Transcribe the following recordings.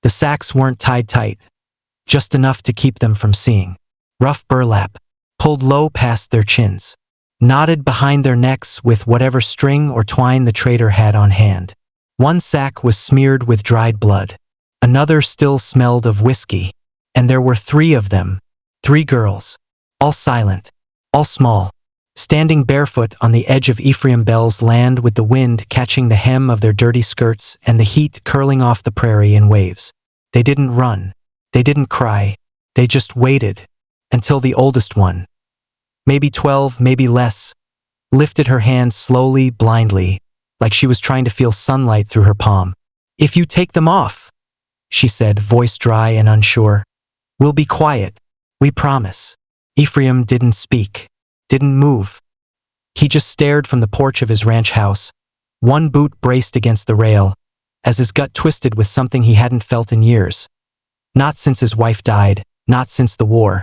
The sacks weren't tied tight, just enough to keep them from seeing. Rough burlap, pulled low past their chins, knotted behind their necks with whatever string or twine the trader had on hand. One sack was smeared with dried blood. Another still smelled of whiskey. And there were 3 of them, 3 girls, all silent, all small, standing barefoot on the edge of Ephraim Bell's land with the wind catching the hem of their dirty skirts and the heat curling off the prairie in waves. They didn't run. They didn't cry. They just waited until the oldest one, maybe 12, maybe less, lifted her hand slowly, blindly, like she was trying to feel sunlight through her palm. "If you take them off," she said, voice dry and unsure, "we'll be quiet. We promise." Ephraim didn't speak, didn't move. He just stared from the porch of his ranch house, one boot braced against the rail, as his gut twisted with something he hadn't felt in years. Not since his wife died, not since the war.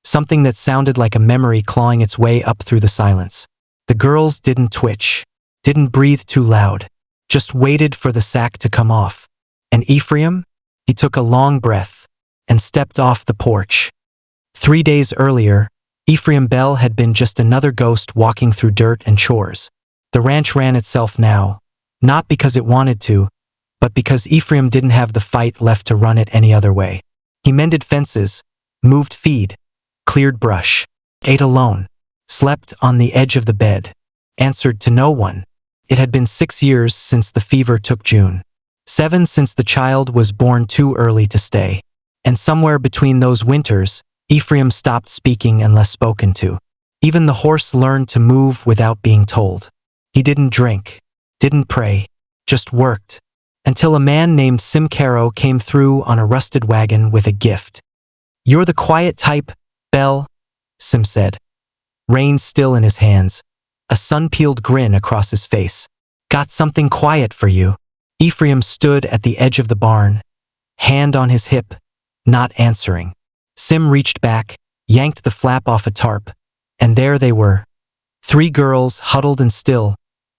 Something that sounded like a memory clawing its way up through the silence. The girls didn't twitch, didn't breathe too loud, just waited for the sack to come off. And Ephraim? He took a long breath and stepped off the porch. 3 days earlier, Ephraim Bell had been just another ghost walking through dirt and chores. The ranch ran itself now, not because it wanted to, but because Ephraim didn't have the fight left to run it any other way. He mended fences, moved feed, cleared brush, ate alone, slept on the edge of the bed, answered to no one. It had been 6 years since the fever took June. 7 since the child was born too early to stay. And somewhere between those winters, Ephraim stopped speaking unless spoken to. Even the horse learned to move without being told. He didn't drink, didn't pray, just worked, until a man named Sim Caro came through on a rusted wagon with a gift. "You're the quiet type, Bell," Sim said, rein still in his hands, a sun-peeled grin across his face. "Got something quiet for you." Ephraim stood at the edge of the barn, hand on his hip, not answering. Sim reached back, yanked the flap off a tarp, and there they were. 3 girls huddled and still,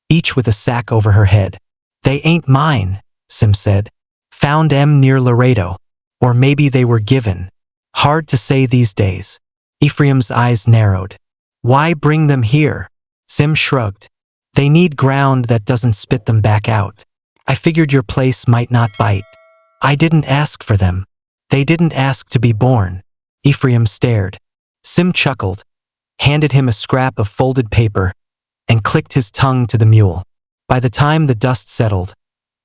each with a sack over her head. "They ain't mine," Sim said. "Found 'em near Laredo. Or maybe they were given. Hard to say these days." Ephraim's eyes narrowed. "Why bring them here?" Sim shrugged. "They need ground that doesn't spit them back out. I figured your place might not bite. I didn't ask for them. They didn't ask to be born." Ephraim stared. Sim chuckled, handed him a scrap of folded paper, and clicked his tongue to the mule. By the time the dust settled,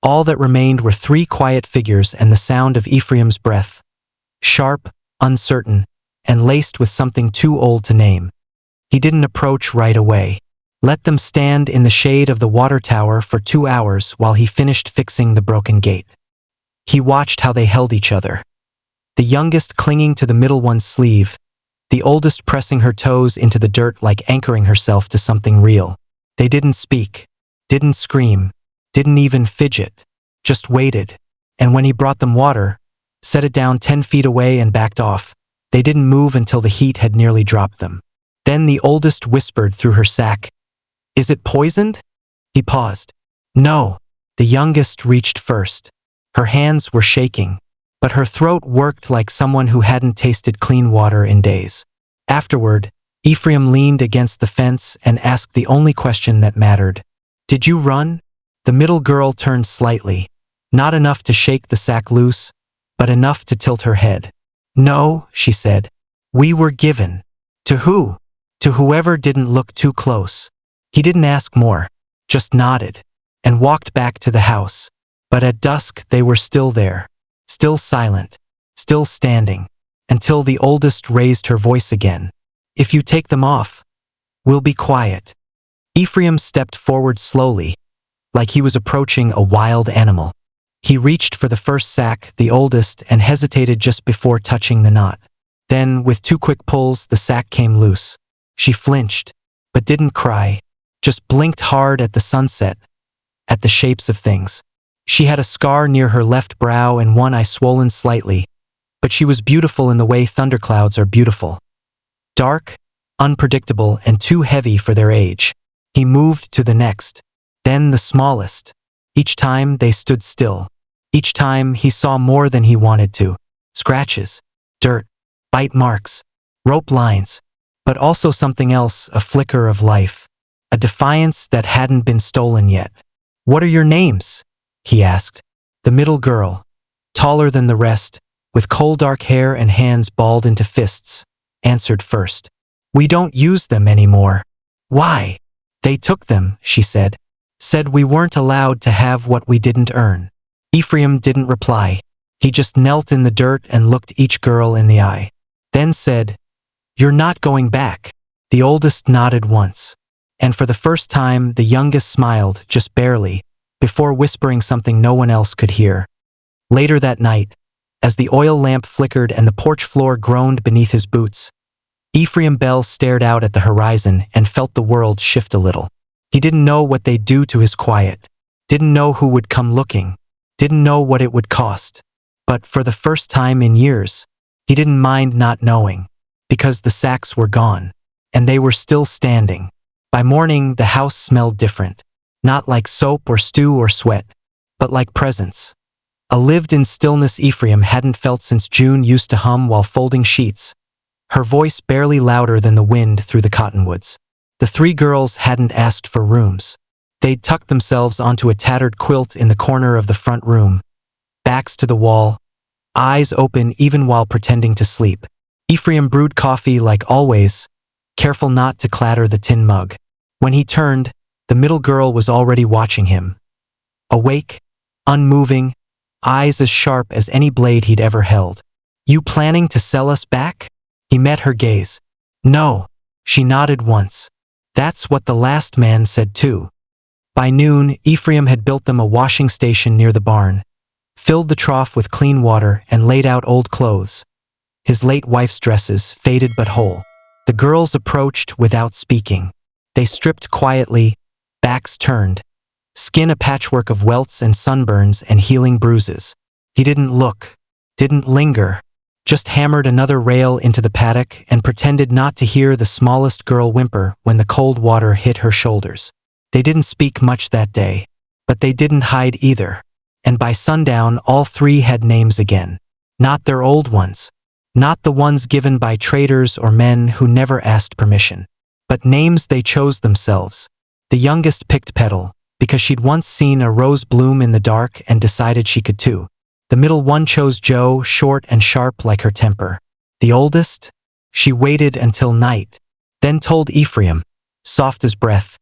all that remained were 3 quiet figures and the sound of Ephraim's breath, sharp, uncertain, and laced with something too old to name. He didn't approach right away. Let them stand in the shade of the water tower for 2 hours while he finished fixing the broken gate. He watched how they held each other. The youngest clinging to the middle one's sleeve, the oldest pressing her toes into the dirt like anchoring herself to something real. They didn't speak, didn't scream, didn't even fidget, just waited. And when he brought them water, set it down 10 feet away and backed off, they didn't move until the heat had nearly dropped them. Then the oldest whispered through her sack, "Is it poisoned?" He paused. "No." The youngest reached first. Her hands were shaking, but her throat worked like someone who hadn't tasted clean water in days. Afterward, Ephraim leaned against the fence and asked the only question that mattered. "Did you run?" The middle girl turned slightly, not enough to shake the sack loose, but enough to tilt her head. "No," she said. "We were given." "To who?" "To whoever didn't look too close." He didn't ask more, just nodded, and walked back to the house. But at dusk they were still there, still silent, still standing, until the oldest raised her voice again. "If you take them off, we'll be quiet." Ephraim stepped forward slowly, like he was approaching a wild animal. He reached for the first sack, the oldest, and hesitated just before touching the knot. Then, with 2 quick pulls, the sack came loose. She flinched, but didn't cry, just blinked hard at the sunset, at the shapes of things. She had a scar near her left brow and one eye swollen slightly, but she was beautiful in the way thunderclouds are beautiful. Dark, unpredictable, and too heavy for their age. He moved to the next, then the smallest. Each time they stood still, Each time, he saw more than he wanted to. Scratches, dirt, bite marks, rope lines, but also something else, a flicker of life. A defiance that hadn't been stolen yet. "What are your names?" he asked. The middle girl, taller than the rest, with coal dark hair and hands balled into fists, answered first. "We don't use them anymore." "Why?" "They took them," she said. "Said we weren't allowed to have what we didn't earn." Ephraim didn't reply. He just knelt in the dirt and looked each girl in the eye. Then said, "You're not going back." The oldest nodded once. And for the first time, the youngest smiled, just barely, before whispering something no one else could hear. Later that night, as the oil lamp flickered and the porch floor groaned beneath his boots, Ephraim Bell stared out at the horizon and felt the world shift a little. He didn't know what they'd do to his quiet, didn't know who would come looking, didn't know what it would cost. But for the first time in years, he didn't mind not knowing, because the sacks were gone, and they were still standing. By morning, the house smelled different, not like soap or stew or sweat, but like presence. A lived-in stillness Ephraim hadn't felt since June used to hum while folding sheets, her voice barely louder than the wind through the cottonwoods. The three girls hadn't asked for rooms. They'd tucked themselves onto a tattered quilt in the corner of the front room, backs to the wall, eyes open even while pretending to sleep. Ephraim brewed coffee like always, careful not to clatter the tin mug. When he turned, the middle girl was already watching him. Awake, unmoving, eyes as sharp as any blade he'd ever held. "You planning to sell us back?" He met her gaze. "No." She nodded once. "That's what the last man said too." By noon, Ephraim had built them a washing station near the barn, filled the trough with clean water, and laid out old clothes. His late wife's dresses, faded but whole. The girls approached without speaking. They stripped quietly, backs turned, skin a patchwork of welts and sunburns and healing bruises. He didn't look, didn't linger, just hammered another rail into the paddock and pretended not to hear the smallest girl whimper when the cold water hit her shoulders. They didn't speak much that day, but they didn't hide either. And by sundown, all three had names again. Not their old ones. Not the ones given by traders or men who never asked permission, but names they chose themselves. The youngest picked Petal, because she'd once seen a rose bloom in the dark and decided she could too. The middle one chose Joe, short and sharp like her temper. The oldest? She waited until night, then told Ephraim, soft as breath,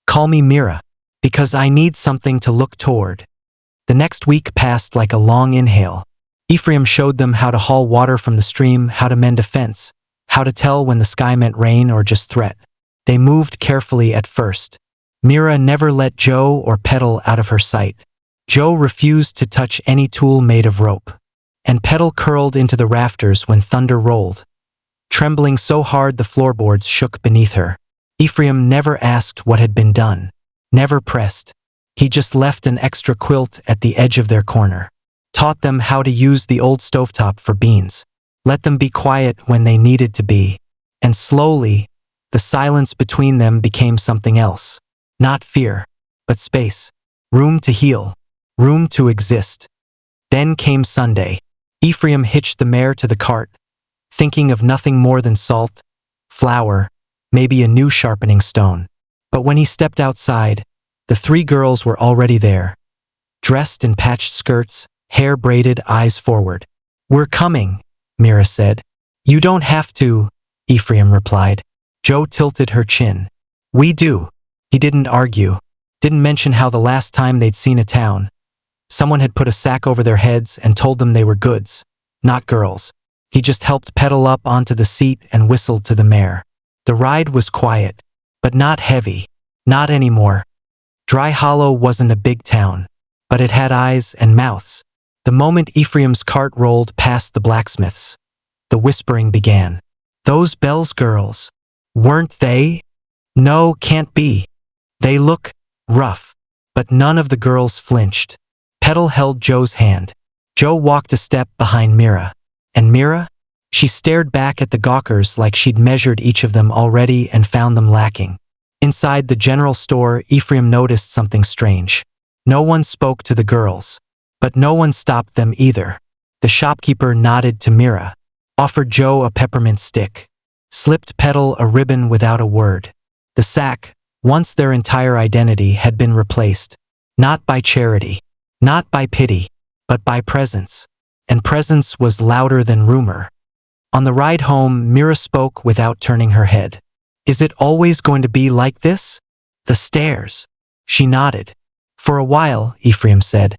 "Call me Mira, because I need something to look toward." The next week passed like a long inhale. Ephraim showed them how to haul water from the stream, how to mend a fence, how to tell when the sky meant rain or just threat. They moved carefully at first. Mira never let Joe or Petal out of her sight. Joe refused to touch any tool made of rope, and Petal curled into the rafters when thunder rolled, trembling so hard the floorboards shook beneath her. Ephraim never asked what had been done, never pressed. He just left an extra quilt at the edge of their corner. Taught them how to use the old stovetop for beans. Let them be quiet when they needed to be. And slowly, the silence between them became something else. Not fear, but space. Room to heal. Room to exist. Then came Sunday. Ephraim hitched the mare to the cart, thinking of nothing more than salt, flour, maybe a new sharpening stone. But when he stepped outside, the three girls were already there, dressed in patched skirts, hair braided, eyes forward. "We're coming," Mira said. "You don't have to," Ephraim replied. Joe tilted her chin. "We do." He didn't argue, didn't mention how the last time they'd seen a town, someone had put a sack over their heads and told them they were goods, not girls. He just helped Petal up onto the seat and whistled to the mare. The ride was quiet, but not heavy, not anymore. Dry Hollow wasn't a big town, but it had eyes and mouths. The moment Ephraim's cart rolled past the blacksmith's, the whispering began. "Those Bells girls, weren't they?" "No, can't be. They look rough." But none of the girls flinched. Petal held Joe's hand. Joe walked a step behind Mira. And Mira? She stared back at the gawkers like she'd measured each of them already and found them lacking. Inside the general store, Ephraim noticed something strange. No one spoke to the girls, But no one stopped them either. The shopkeeper nodded to Mira, offered Joe a peppermint stick, slipped Petal a ribbon without a word. The sack, once their entire identity, had been replaced, not by charity, not by pity, but by presence. And presence was louder than rumor. On the ride home, Mira spoke without turning her head. Is it always going to be like this? The stairs. She nodded. For a while, Ephraim said,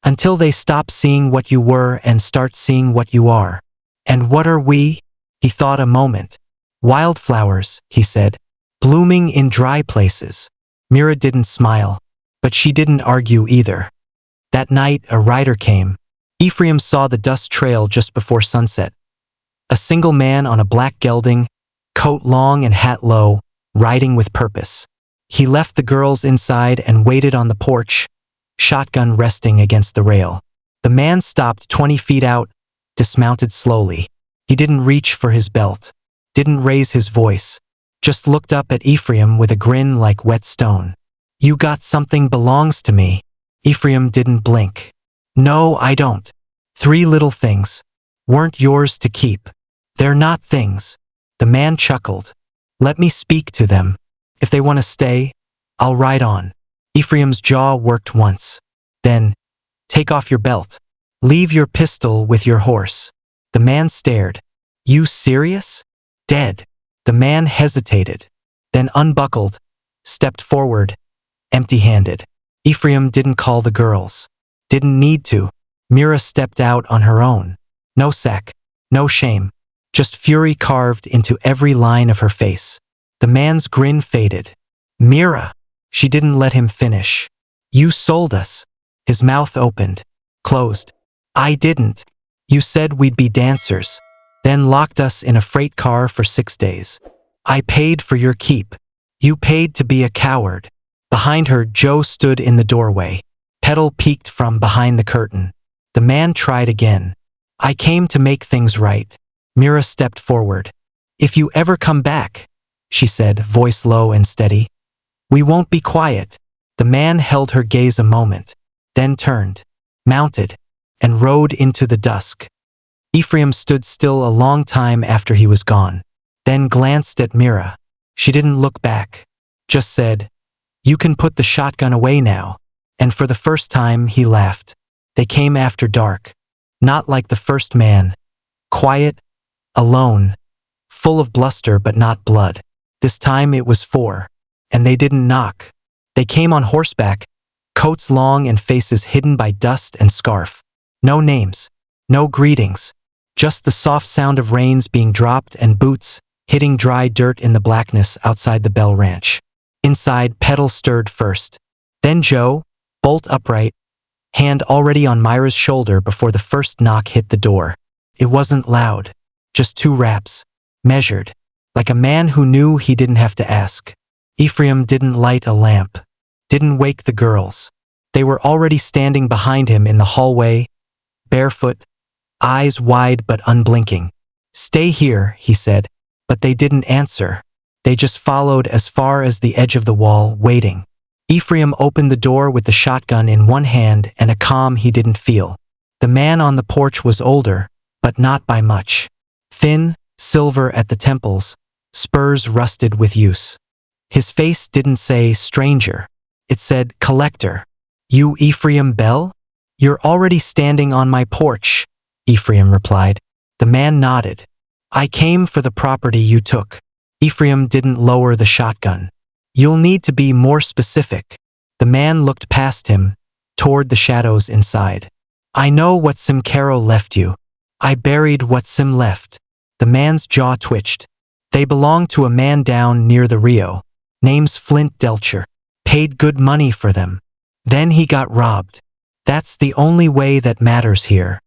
until they stop seeing what you were and start seeing what you are. And what are we? He thought a moment. Wildflowers, he said, blooming in dry places. Mira didn't smile, but she didn't argue either. That night, a rider came. Ephraim saw the dust trail just before sunset. A single man on a black gelding, coat long and hat low, riding with purpose. He left the girls inside and waited on the porch, shotgun resting against the rail. The man stopped 20 feet out, dismounted slowly. He didn't reach for his belt, didn't raise his voice, just looked up at Ephraim with a grin like wet stone. You got something belongs to me. Ephraim didn't blink. No, I don't. 3 little things. Weren't yours to keep. They're not things. The man chuckled. Let me speak to them. If they want to stay, I'll ride on. Ephraim's jaw worked once. Then, take off your belt. Leave your pistol with your horse. The man stared. You serious? Dead. The man hesitated, then unbuckled, stepped forward, empty-handed. Ephraim didn't call the girls. Didn't need to. Mira stepped out on her own. No sack, no shame, just fury carved into every line of her face. The man's grin faded. Mira! She didn't let him finish. You sold us. His mouth opened, closed. I didn't. You said we'd be dancers, then locked us in a freight car for 6 days. I paid for your keep. You paid to be a coward. Behind her, Joe stood in the doorway. Petal peeked from behind the curtain. The man tried again. I came to make things right. Mira stepped forward. If you ever come back, she said, voice low and steady, we won't be quiet. The man held her gaze a moment, then turned, mounted, and rode into the dusk. Ephraim stood still a long time after he was gone, then glanced at Mira. She didn't look back, just said, you can put the shotgun away now. And for the first time, he laughed. They came after dark, not like the first man, quiet, alone, full of bluster but not blood. This time it was 4, and they didn't knock. They came on horseback, coats long and faces hidden by dust and scarf. No names, no greetings, just the soft sound of reins being dropped and boots hitting dry dirt in the blackness outside the Bell Ranch. Inside, Petal stirred first. Then Joe, bolt upright, hand already on Myra's shoulder before the first knock hit the door. It wasn't loud, just 2 raps, measured, like a man who knew he didn't have to ask. Ephraim didn't light a lamp, didn't wake the girls. They were already standing behind him in the hallway, barefoot, eyes wide but unblinking. Stay here, he said, but they didn't answer. They just followed as far as the edge of the wall, waiting. Ephraim opened the door with the shotgun in one hand and a calm he didn't feel. The man on the porch was older, but not by much. Thin, silver at the temples, spurs rusted with use. His face didn't say stranger. It said collector. You Ephraim Bell? You're already standing on my porch, Ephraim replied. The man nodded. I came for the property you took. Ephraim didn't lower the shotgun. You'll need to be more specific. The man looked past him, toward the shadows inside. I know what Sim Caro left you. I buried what Sim left. The man's jaw twitched. They belonged to a man down near the Rio. Name's Flint Delcher. Paid good money for them. Then he got robbed. That's the only way that matters here.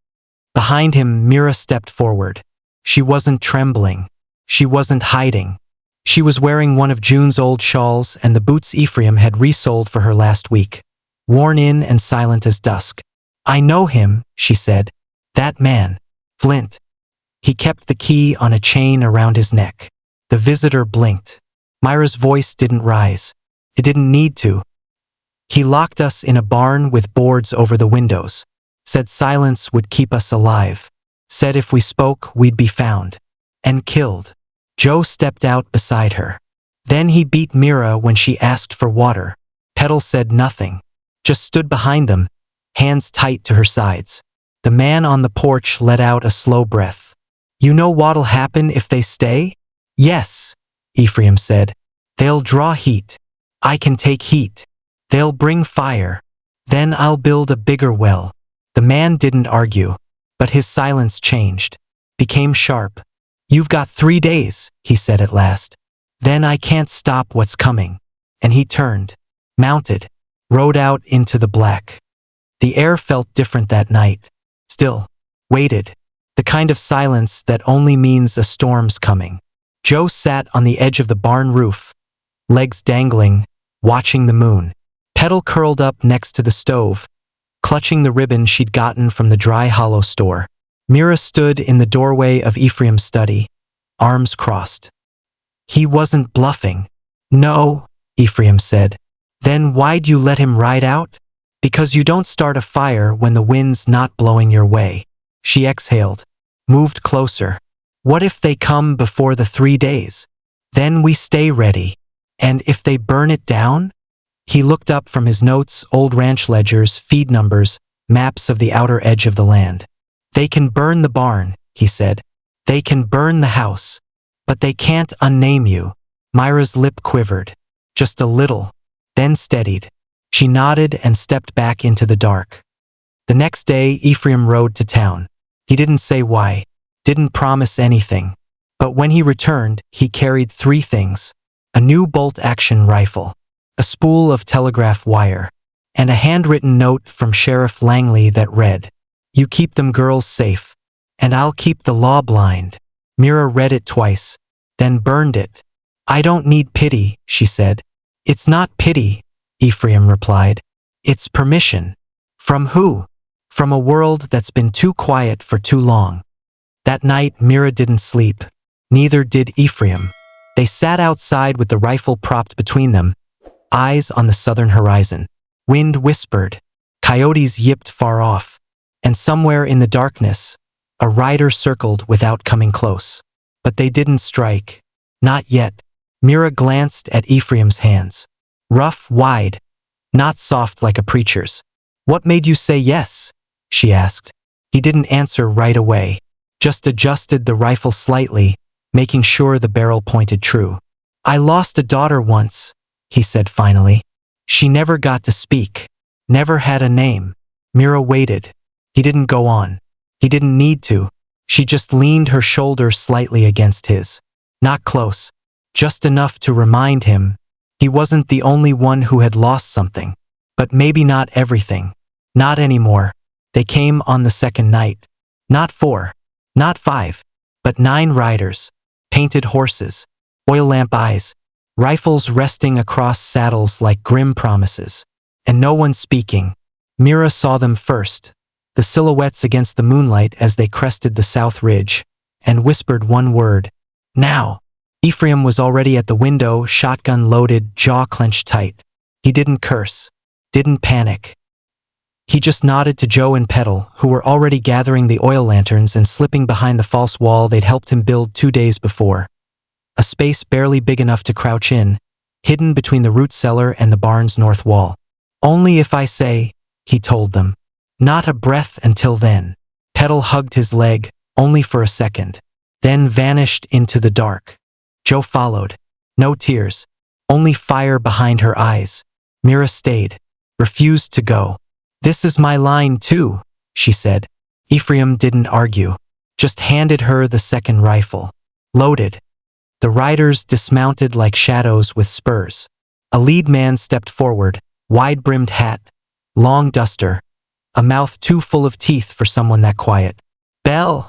Behind him, Mira stepped forward. She wasn't trembling. She wasn't hiding. She was wearing one of June's old shawls and the boots Ephraim had resold for her last week, worn in and silent as dusk. I know him, she said. That man, Flint. He kept the key on a chain around his neck. The visitor blinked. Myra's voice didn't rise. It didn't need to. He locked us in a barn with boards over the windows. Said silence would keep us alive. Said if we spoke, we'd be found. And killed. Joe stepped out beside her. Then he beat Mira when she asked for water. Petal said nothing. Just stood behind them, hands tight to her sides. The man on the porch let out a slow breath. You know what'll happen if they stay? Yes, Ephraim said. They'll draw heat. I can take heat. They'll bring fire. Then I'll build a bigger well. The man didn't argue, but his silence changed, became sharp. You've got 3 days, he said at last. Then I can't stop what's coming. And he turned, mounted, rode out into the black. The air felt different that night. Still, waited. The kind of silence that only means a storm's coming. Joe sat on the edge of the barn roof, legs dangling, watching the moon. Petal curled up next to the stove, clutching the ribbon she'd gotten from the Dry Hollow store. Mira stood in the doorway of Ephraim's study, arms crossed. He wasn't bluffing. No, Ephraim said. Then why'd you let him ride out? Because you don't start a fire when the wind's not blowing your way. She exhaled, moved closer. What if they come before the 3 days? Then we stay ready. And if they burn it down? He looked up from his notes, old ranch ledgers, feed numbers, maps of the outer edge of the land. They can burn the barn, he said. They can burn the house. But they can't unname you. Myra's lip quivered. Just a little, then steadied. She nodded and stepped back into the dark. The next day, Ephraim rode to town. He didn't say why, didn't promise anything. But when he returned, he carried 3 things. A new bolt-action rifle, a spool of telegraph wire, and a handwritten note from Sheriff Langley that read, You keep them girls safe, and I'll keep the law blind. Mira read it twice, then burned it. I don't need pity, she said. It's not pity, Ephraim replied. It's permission. From who? From a world that's been too quiet for too long. That night, Mira didn't sleep. Neither did Ephraim. They sat outside with the rifle propped between them, eyes on the southern horizon. Wind whispered. Coyotes yipped far off. And somewhere in the darkness, a rider circled without coming close. But they didn't strike. Not yet. Mira glanced at Ephraim's hands. Rough, wide, not soft like a preacher's. What made you say yes? She asked. He didn't answer right away, just adjusted the rifle slightly, making sure the barrel pointed true. I lost a daughter once, he said finally. She never got to speak, never had a name. Mira waited. He didn't go on. He didn't need to. She just leaned her shoulder slightly against his. Not close, just enough to remind him he wasn't the only one who had lost something. But maybe not everything. Not anymore. They came on the second night. Not 4, not 5, but 9 riders, painted horses, oil lamp eyes, rifles resting across saddles like grim promises, and no one speaking. Mira saw them first, the silhouettes against the moonlight as they crested the south ridge, and whispered one word. Now. Ephraim was already at the window, shotgun loaded, jaw clenched tight. He didn't curse, didn't panic. He just nodded to Joe and Petal, who were already gathering the oil lanterns and slipping behind the false wall they'd helped him build 2 days before. A space barely big enough to crouch in, hidden between the root cellar and the barn's north wall. Only if I say, he told them. Not a breath until then. Petal hugged his leg, only for a second, then vanished into the dark. Joe followed. No tears, only fire behind her eyes. Mira stayed, refused to go. This is my line too, she said. Ephraim didn't argue, just handed her the second rifle. Loaded. The riders dismounted like shadows with spurs. A lead man stepped forward, wide-brimmed hat, long duster, a mouth too full of teeth for someone that quiet. Bell,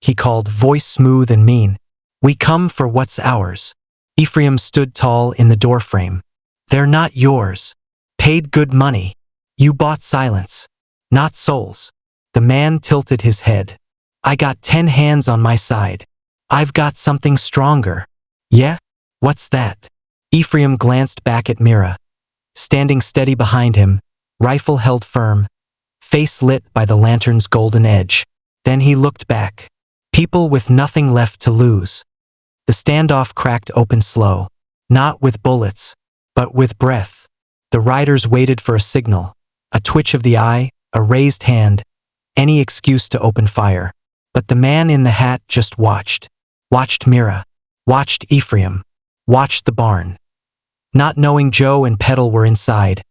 he called, voice smooth and mean. We come for what's ours. Ephraim stood tall in the doorframe. They're not yours. Paid good money. You bought silence, not souls. The man tilted his head. I got 10 hands on my side. I've got something stronger. Yeah? What's that? Ephraim glanced back at Mira. Standing steady behind him, rifle held firm, face lit by the lantern's golden edge. Then he looked back. People with nothing left to lose. The standoff cracked open slow. Not with bullets, but with breath. The riders waited for a signal, a twitch of the eye, a raised hand, any excuse to open fire. But the man in the hat just watched. Watched Mira. Watched Ephraim. Watched the barn. Not knowing Joe and Petal were inside,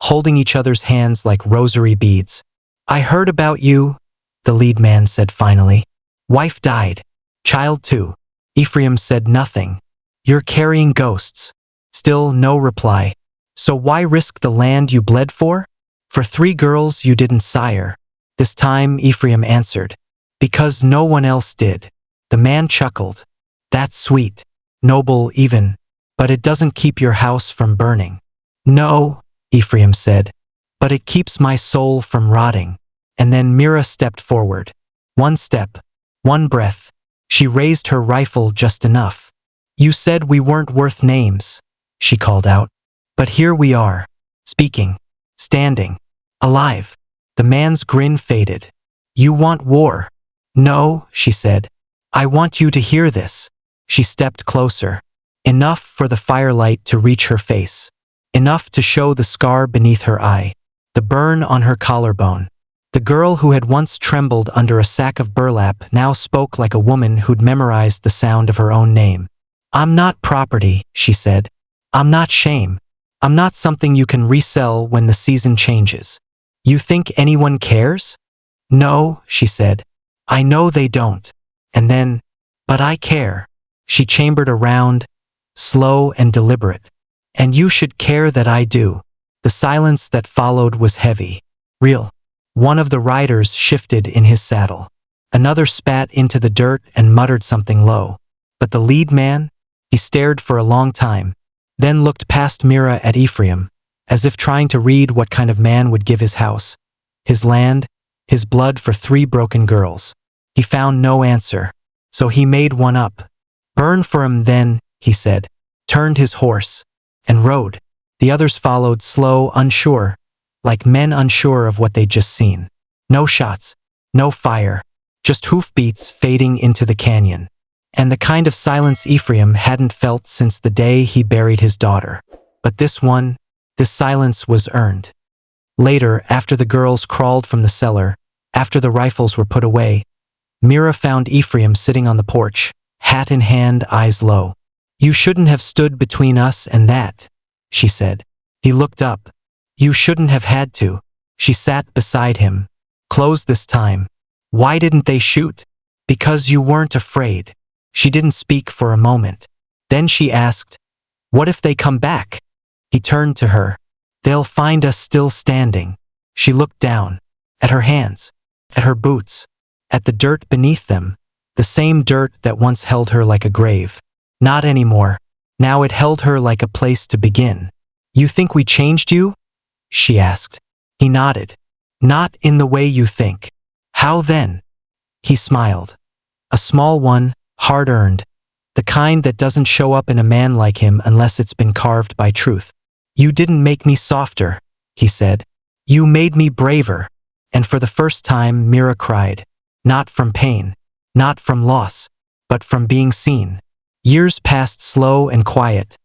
holding each other's hands like rosary beads. "I heard about you," the lead man said finally. "Wife died. Child too." Ephraim said nothing. "You're carrying ghosts." Still no reply. "So why risk the land you bled for? For 3 girls you didn't sire." This time Ephraim answered. "Because no one else did." The man chuckled. "That's sweet. Noble even. But it doesn't keep your house from burning." "No," Ephraim said. "But it keeps my soul from rotting." And then Mira stepped forward. One step. One breath. She raised her rifle just enough. "You said we weren't worth names," she called out. "But here we are. Speaking. Standing. Alive." The man's grin faded. "You want war?" "No," she said. "I want you to hear this." She stepped closer. Enough for the firelight to reach her face. Enough to show the scar beneath her eye. The burn on her collarbone. The girl who had once trembled under a sack of burlap now spoke like a woman who'd memorized the sound of her own name. "I'm not property," she said. "I'm not shame. I'm not something you can resell when the season changes. You think anyone cares?" "No," she said. "I know they don't." And then, "But I care." She chambered around, slow and deliberate. "And you should care that I do." The silence that followed was heavy. Real. One of the riders shifted in his saddle. Another spat into the dirt and muttered something low. But the lead man? He stared for a long time, then looked past Mira at Ephraim, as if trying to read what kind of man would give his house, his land, his blood for 3 broken girls. He found no answer, so he made one up. "Burn for him then," he said, turned his horse, and rode. The others followed, slow, unsure, like men unsure of what they'd just seen. No shots, no fire, just hoofbeats fading into the canyon. And the kind of silence Ephraim hadn't felt since the day he buried his daughter. But this silence was earned. Later, after the girls crawled from the cellar, after the rifles were put away, Mira found Ephraim sitting on the porch, hat in hand, eyes low. "You shouldn't have stood between us and that," she said. He looked up. "You shouldn't have had to." She sat beside him. "Closed this time." "Why didn't they shoot?" "Because you weren't afraid." She didn't speak for a moment. Then she asked, "What if they come back?" He turned to her. "They'll find us still standing." She looked down. At her hands. At her boots. At the dirt beneath them. The same dirt that once held her like a grave. Not anymore. Now it held her like a place to begin. "You think we changed you?" she asked. He nodded. "Not in the way you think." "How then?" He smiled. A small one, hard-earned. The kind that doesn't show up in a man like him unless it's been carved by truth. "You didn't make me softer," he said. "You made me braver." And for the first time, Mira cried. Not from pain. Not from loss. But from being seen. Years passed slow and quiet,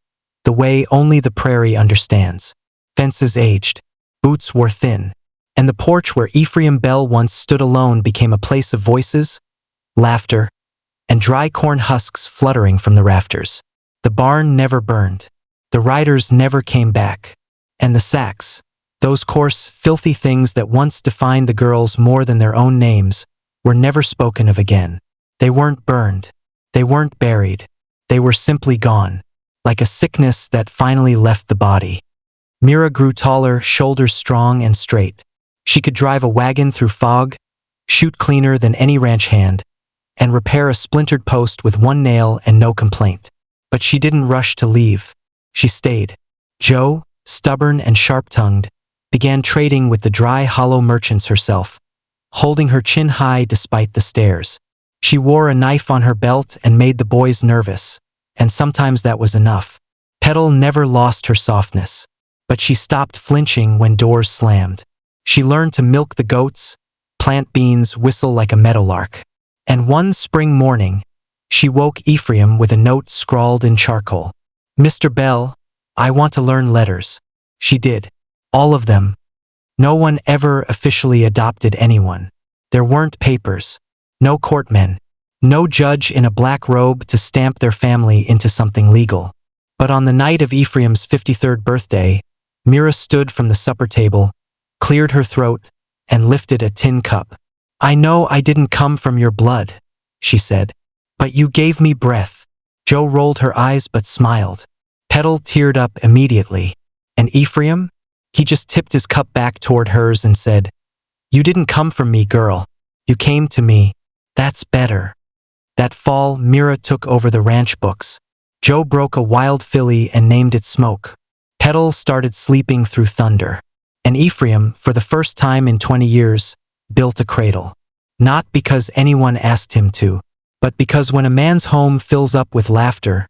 the way only the prairie understands. Fences aged. Boots wore thin. And the porch where Ephraim Bell once stood alone became a place of voices, laughter, and dry corn husks fluttering from the rafters. The barn never burned. The riders never came back. And the sacks, those coarse, filthy things that once defined the girls more than their own names, were never spoken of again. They weren't burned. They weren't buried. They were simply gone, like a sickness that finally left the body. Mira grew taller, shoulders strong and straight. She could drive a wagon through fog, shoot cleaner than any ranch hand, and repair a splintered post with one nail and no complaint. But she didn't rush to leave. She stayed. Joe, stubborn and sharp-tongued, began trading with the dry, hollow merchants herself, holding her chin high despite the stares. She wore a knife on her belt and made the boys nervous, and sometimes that was enough. Petal never lost her softness, but she stopped flinching when doors slammed. She learned to milk the goats, plant beans, whistle like a meadowlark. And one spring morning, she woke Ephraim with a note scrawled in charcoal. "Mr. Bell, I want to learn letters." She did. All of them. No one ever officially adopted anyone. There weren't papers. No courtmen. No judge in a black robe to stamp their family into something legal. But on the night of Ephraim's 53rd birthday, Mira stood from the supper table, cleared her throat, and lifted a tin cup. "I know I didn't come from your blood," she said, "but you gave me breath." Joe rolled her eyes but smiled. Petal teared up immediately. And Ephraim? He just tipped his cup back toward hers and said, "You didn't come from me, girl. You came to me. That's better." That fall, Mira took over the ranch books. Joe broke a wild filly and named it Smoke. Petal started sleeping through thunder. And Ephraim, for the first time in 20 years, built a cradle. Not because anyone asked him to, but because when a man's home fills up with laughter,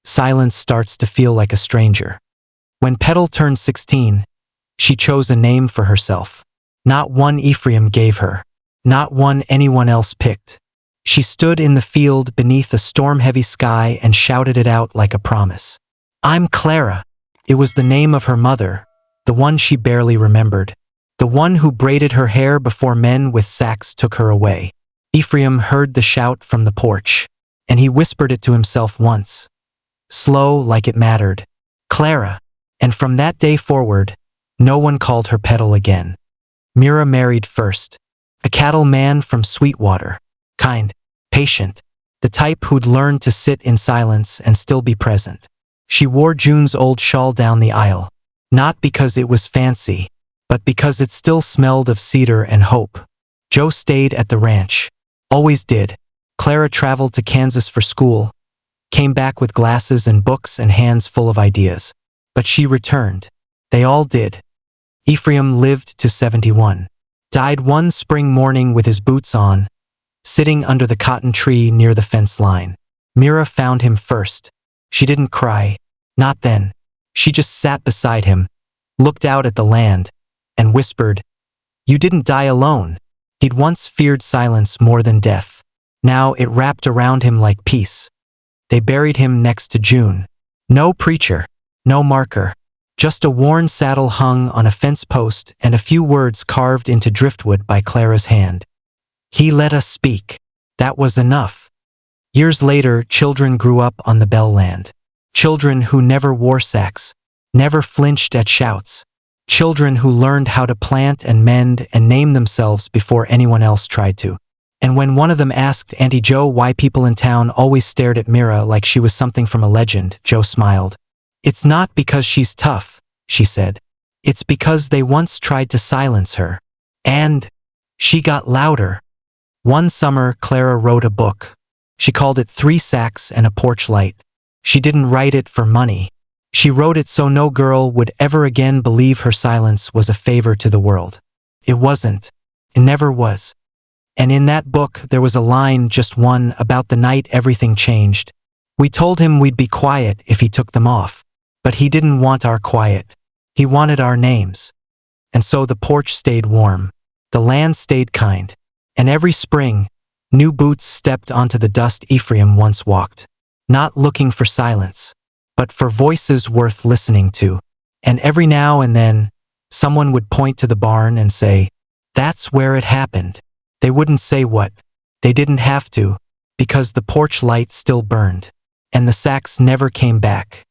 silence starts to feel like a stranger. When Petal turned 16, she chose a name for herself. Not one Ephraim gave her. Not one anyone else picked. She stood in the field beneath a storm-heavy sky and shouted it out like a promise. "I'm Clara." It was the name of her mother, the one she barely remembered. The one who braided her hair before men with sacks took her away. Ephraim heard the shout from the porch, and he whispered it to himself once. Slow, like it mattered. "Clara." And from that day forward, no one called her Petal again. Mira married first. A cattle man from Sweetwater. Kind, patient, the type who'd learned to sit in silence and still be present. She wore June's old shawl down the aisle, not because it was fancy, but because it still smelled of cedar and hope. Joe stayed at the ranch. Always did. Clara traveled to Kansas for school, came back with glasses and books and hands full of ideas. But she returned. They all did. Ephraim lived to 71. Died one spring morning with his boots on, sitting under the cotton tree near the fence line. Mira found him first. She didn't cry. Not then. She just sat beside him, looked out at the land, and whispered, "You didn't die alone." He'd once feared silence more than death. Now it wrapped around him like peace. They buried him next to June. No preacher. No marker. Just a worn saddle hung on a fence post and a few words carved into driftwood by Clara's hand. "He let us speak." That was enough. Years later, children grew up on the Bell land. Children who never wore sacks, never flinched at shouts. Children who learned how to plant and mend and name themselves before anyone else tried to. And when one of them asked Auntie Joe why people in town always stared at Mira like she was something from a legend, Joe smiled. "It's not because she's tough," she said. "It's because they once tried to silence her. And she got louder." One summer, Clara wrote a book. She called it 3 Sacks and a Porch Light. She didn't write it for money. She wrote it so no girl would ever again believe her silence was a favor to the world. It wasn't. It never was. And in that book, there was a line, just one, about the night everything changed. We told him we'd be quiet if he took them off. But he didn't want our quiet. He wanted our names. And so the porch stayed warm. The land stayed kind. And every spring, new boots stepped onto the dust Ephraim once walked. Not looking for silence, but for voices worth listening to. And every now and then, someone would point to the barn and say, "That's where it happened." They wouldn't say what. They didn't have to, because the porch light still burned. And the sacks never came back.